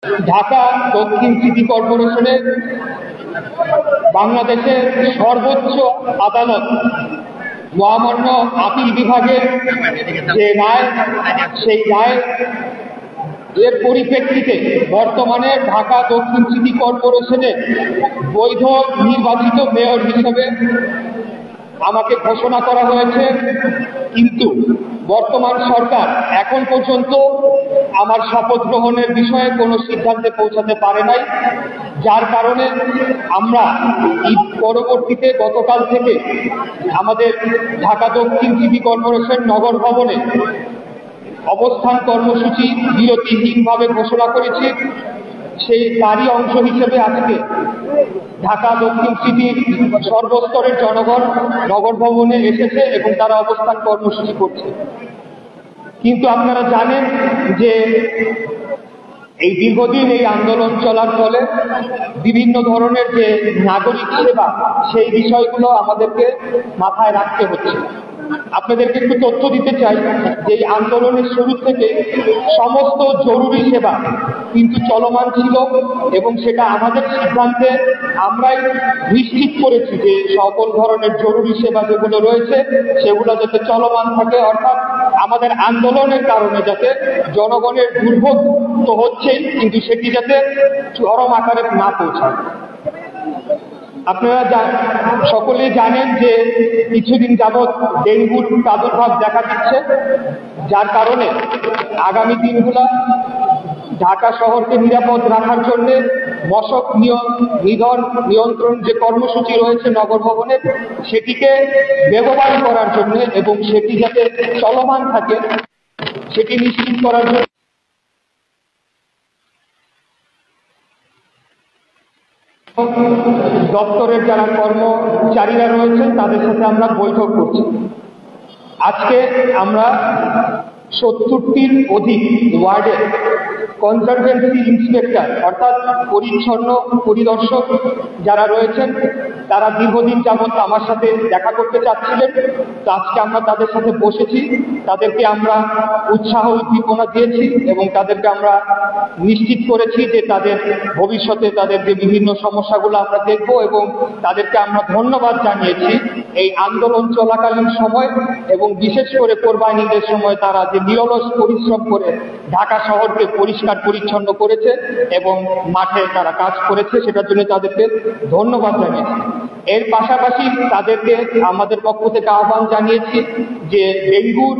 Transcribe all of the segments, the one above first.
ঢাকা দক্ষিণ সিটি কর্পোরেশনের বাংলাদেশের সর্বোচ্চ আদালত মহামান্য আপিল বিভাগের যে রায়, সেই রায় এর পরিপ্রেক্ষিতে বর্তমানে ঢাকা দক্ষিণ সিটি কর্পোরেশনের বৈধ নির্বাচিত মেয়র হিসেবে আমাকে ঘোষণা করা হয়েছে। কিন্তু বর্তমান সরকার এখন পর্যন্ত আমার শপথ গ্রহণের বিষয়ে কোনো সিদ্ধান্তে পৌঁছাতে পারে নাই, যার কারণে আমরা ঈদ পরবর্তীতে গতকাল থেকে আমাদের ঢাকা দক্ষিণ সিটি কর্পোরেশন নগর ভবনে অবস্থান কর্মসূচি বিরতিহীনভাবে ঘোষণা করেছি। সেই তারই অংশ হিসেবে আজকে ঢাকা দক্ষিণ সিটির সর্বস্তরের জনগণ নগর ভবনে এসেছে এবং তারা অবস্থান কর্মসূচি করছে। কিন্তু আপনারা জানেন যে এই দীর্ঘদিন এই আন্দোলন চলার ফলে বিভিন্ন ধরনের যে নাগরিক সেবা, সেই বিষয়গুলো আমাদেরকে মাথায় রাখতে হচ্ছে। আপনাদেরকে একটু তথ্য দিতে চাই যে এই আন্দোলনের শুরু থেকে সমস্ত জরুরি সেবা কিন্তু চলমান ছিল এবং সেটা আমাদের সিদ্ধান্তে আমরাই নিশ্চিত করেছি যে সকল ধরনের জরুরি সেবা যেগুলো রয়েছে সেগুলো যাতে চলমান থাকে, অর্থাৎ আমাদের আন্দোলনের কারণে যাতে জনগণের দুর্ভোগ তো হচ্ছেই, কিন্তু সেটি যাতে চরম আকারে না পৌঁছায়। আপনারা সকলেই জানেন যে কিছুদিন যাবৎ ডেঙ্গুর প্রাদুর্ভাব দেখা দিচ্ছে, যার কারণে আগামী দিনগুলো ঢাকা শহরকে নিরাপদ রাখার জন্য মশক নিয়ন্ত্রণ যে কর্মসূচি রয়েছে নগর ভবনে, সেটিকে বেগবান করার জন্য এবং সেটি যাতে চলমান থাকে সেটি নিশ্চিত করার জন্য দপ্তরের যারা কর্মচারীরা রয়েছেন তাদের সাথে আমরা বৈঠক করছি। আজকে আমরা 70টির অধিক ওয়ার্ডে কনজারভেন্সি ইন্সপেক্টর অর্থাৎ পরিচ্ছন্ন পরিদর্শক যারা রয়েছেন তারা দীর্ঘদিন যাবৎ আমার সাথে দেখা করতে চাচ্ছিলেন। তো আজকে আমরা তাদের সাথে বসেছি, তাদেরকে আমরা উৎসাহ উদ্দীপনা দিয়েছি এবং তাদেরকে আমরা নিশ্চিত করেছি যে তাদের ভবিষ্যতে তাদের যে বিভিন্ন সমস্যাগুলো আমরা দেখব এবং তাদেরকে আমরা ধন্যবাদ জানিয়েছি এই আন্দোলন চলাকালীন সময় এবং বিশেষ করে কোরবানি ঈদের সময় তারা যে নিরলস পরিশ্রম করে ঢাকা শহরকে পরিষ্কার পরিচ্ছন্ন করেছে এবং মাঠে তারা কাজ করেছে, সেটার জন্য তাদেরকে ধন্যবাদ জানিয়েছি। এর পাশাপাশি তাদেরকে আমাদের পক্ষ থেকে আহ্বান জানিয়েছি যে ডেঙ্গুর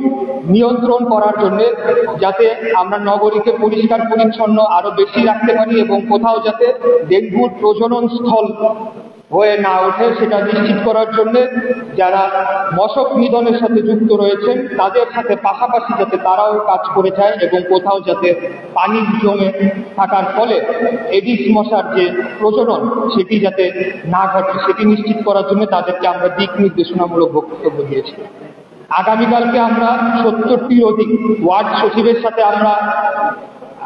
নিয়ন্ত্রণ করার জন্য যাতে আমরা নগরীকে পরিষ্কার পরিচ্ছন্ন আরো বেশি রাখতে পারি এবং কোথাও যাতে ডেঙ্গুর প্রজনন স্থল হয়ে না ওঠে সেটা নিশ্চিত করার জন্য যারা মশক নিধনের সাথে যুক্ত রয়েছেন তাদের সাথে পাশাপাশি যাতে তারাও কাজ করে যায় এবং কোথাও যাতে পানি জমে থাকার ফলে এডিস মশার যে প্রজনন সেটি যাতে না ঘটে সেটি নিশ্চিত করার জন্য তাদেরকে আমরা দিক নির্দেশনামূলক বক্তব্য দিয়েছি। আগামীকালকে আমরা 70টির অধিক ওয়ার্ড সচিবের সাথে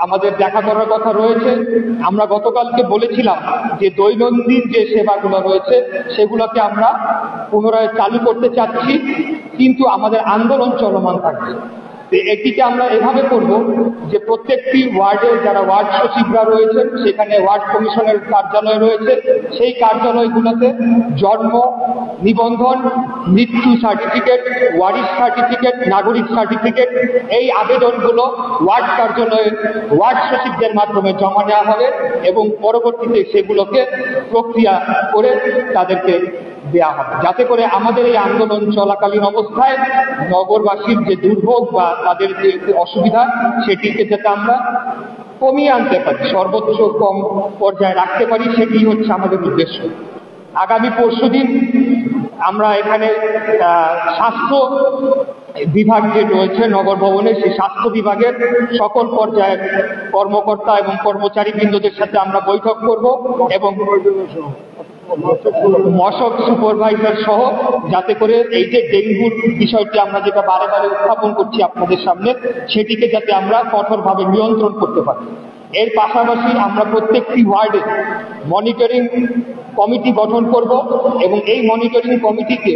আমাদের দেখা করার কথা রয়েছে। আমরা গতকালকে বলেছিলাম যে দৈনন্দিন যে সেবাগুলো রয়েছে সেগুলোকে আমরা পুনরায় চালু করতে চাচ্ছি, কিন্তু আমাদের আন্দোলন চলমান থাকবে। এটিকে আমরা এভাবে করব যে প্রত্যেকটি ওয়ার্ডে যারা ওয়ার্ড সচিবরা রয়েছেন সেখানে ওয়ার্ড কমিশনের কার্যালয় রয়েছে, সেই কার্যালয়গুলোতে জন্ম নিবন্ধন, মৃত্যু সার্টিফিকেট, ওয়ারিশ সার্টিফিকেট, নাগরিক সার্টিফিকেট এই আবেদনগুলো ওয়ার্ড কার্যালয়ে ওয়ার্ড সচিবদের মাধ্যমে জমা নেওয়া হবে এবং পরবর্তীতে সেগুলোকে প্রক্রিয়া করে তাদেরকে দেওয়া হবে, যাতে করে আমাদের এই আন্দোলন চলাকালীন অবস্থায় নগরবাসীর যে দুর্ভোগ বা তাদের যে অসুবিধা সেটিকে যাতে আমরা কমিয়ে আনতে পারি, সর্বোচ্চ কম পর্যায়ে রাখতে পারি, সেটি হচ্ছে আমাদের উদ্দেশ্য। আগামী পরশুদিন আমরা এখানে স্বাস্থ্য বিভাগ যে রয়েছে নগর ভবনে, সেই স্বাস্থ্য বিভাগের সকল পর্যায়ের কর্মকর্তা এবং কর্মচারীবৃন্দদের সাথে আমরা বৈঠক করব এবং মশক সুপারভাইজার সহ, যাতে করে এই যে ডেঙ্গুর বিষয়টি আমরা যেটা বারে বারে উত্থাপন করছি আপনাদের সামনে সেটিকে যাতে আমরা কঠোরভাবে নিয়ন্ত্রণ করতে পারি। এর পাশাপাশি আমরা প্রত্যেকটি ওয়ার্ডে মনিটরিং কমিটি গঠন করব এবং এই মনিটরিং কমিটিকে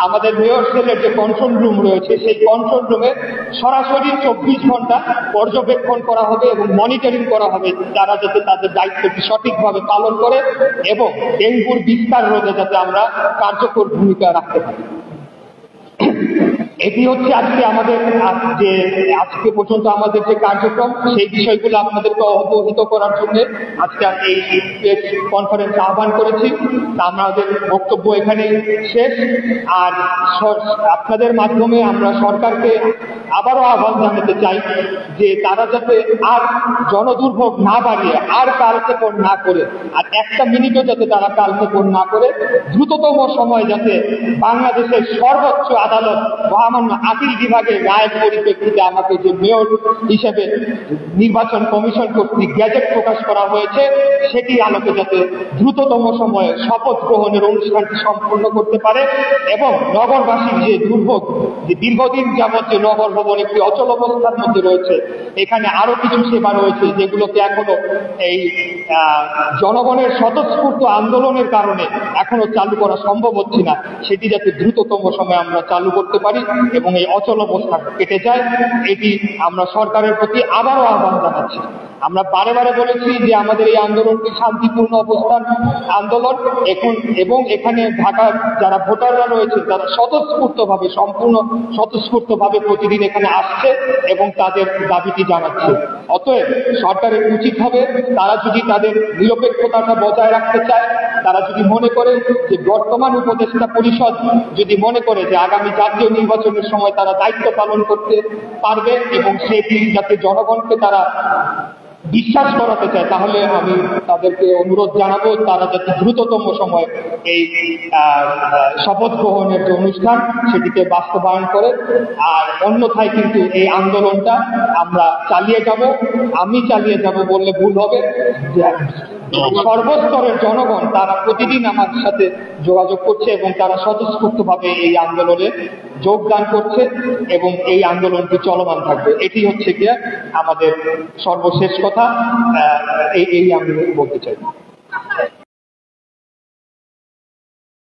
আমাদের মেয়র সেলের যে কন্ট্রোল রুম রয়েছে সেই কন্ট্রোল রুমে সরাসরি 24 ঘন্টা পর্যবেক্ষণ করা হবে এবং মনিটরিং করা হবে, তারা যাতে তাদের দায়িত্বটি সঠিকভাবে পালন করে এবং ডেঙ্গুর বিস্তার রোধে যাতে আমরা কার্যকর ভূমিকা রাখতে পারি। এটি হচ্ছে আজকে আমাদের আজকে পর্যন্ত আমাদের যে কার্যক্রম, সেই বিষয়গুলো আপনাদেরকে অবহিত করার জন্য আজকে এই প্রেস কনফারেন্স আহ্বান করেছি। আমাদের বক্তব্য এখানে শেষ। আর আপনাদের মাধ্যমে আমরা সরকারকে আবারও আহ্বান জানাতে চাই যে তারা যাতে আর জনদুর্ভোগ না বাড়িয়ে আর কালক্ষেপণ না করে, আর একটা মিনিটও যাতে তারা কালক্ষেপণ না করে, দ্রুততম সময় যাতে বাংলাদেশের সর্বোচ্চ আদালত মহামান্য আপিল বিভাগের রায়ের পরিপ্রেক্ষিতে আমাকে যে মেয়র হিসেবে নির্বাচন কমিশন কর্তৃক গ্যাজেট প্রকাশ করা হয়েছে সেটির আলোকে যাতে দ্রুততম সময়ে শপথ গ্রহণের অনুষ্ঠানটি সম্পূর্ণ করতে পারে এবং নগরবাসীর যে দুর্ভোগ, যে দীর্ঘদিন যাবৎ যে নগর ভবন একটি অচল অবস্থার মধ্যে রয়েছে, এখানে আরো কিছু সেবা রয়েছে যেগুলোকে এখনো এই জনগণের স্বতঃস্ফূর্ত আন্দোলনের কারণে এখনো চালু করা সম্ভব হচ্ছে না, সেটি যাতে দ্রুততম সময়ে আমরা চালু করতে পারি এবং এই অচল অবস্থা কেটে যায়, এটি আমরা সরকারের প্রতি আবারও আহ্বান জানাচ্ছি। আমরা বারে বারে বলেছি যে আমাদের এই আন্দোলনটি শান্তিপূর্ণ অবস্থান আন্দোলন এবং এখানে ঢাকার যারা ভোটাররা রয়েছে তারা স্বতঃস্ফূর্তভাবে, সম্পূর্ণ স্বতঃস্ফূর্তভাবে প্রতিদিন এখানে আসছে এবং তাদের দাবিটি জানাচ্ছে। অতএব সরকারের উচিত হবে তারা যদি তাদের নিরপেক্ষতাটা বজায় রাখতে চায়, তারা যদি মনে করে যে বর্তমান উপদেষ্টা পরিষদ যদি মনে করে যে আগামী জাতীয় নির্বাচনের সময় তারা দায়িত্ব পালন করতে পারবে এবং সেটি যাতে জনগণকে তারা বিশ্বাস করাতে চায়, তাহলে আমি তাদেরকে অনুরোধ জানাবো তারা যাতে দ্রুততম সময় এই শপথ গ্রহণের যে অনুষ্ঠান সেটিকে বাস্তবায়ন করে। আর অন্যথায় কিন্তু এই আন্দোলনটা আমরা চালিয়ে যাব, আমি চালিয়ে যাব বললে ভুল হবে। সর্বস্তরের জনগণ তারা প্রতিদিন আমার সাথে যোগাযোগ করছে এবং তারা স্বতঃস্ফূর্তভাবে এই আন্দোলনে যোগদান করছে এবং এই আন্দোলনটি চলমান থাকবে। এটি হচ্ছে গিয়ে আমাদের সর্বশেষ কথা, এই আমি বলতে চাই।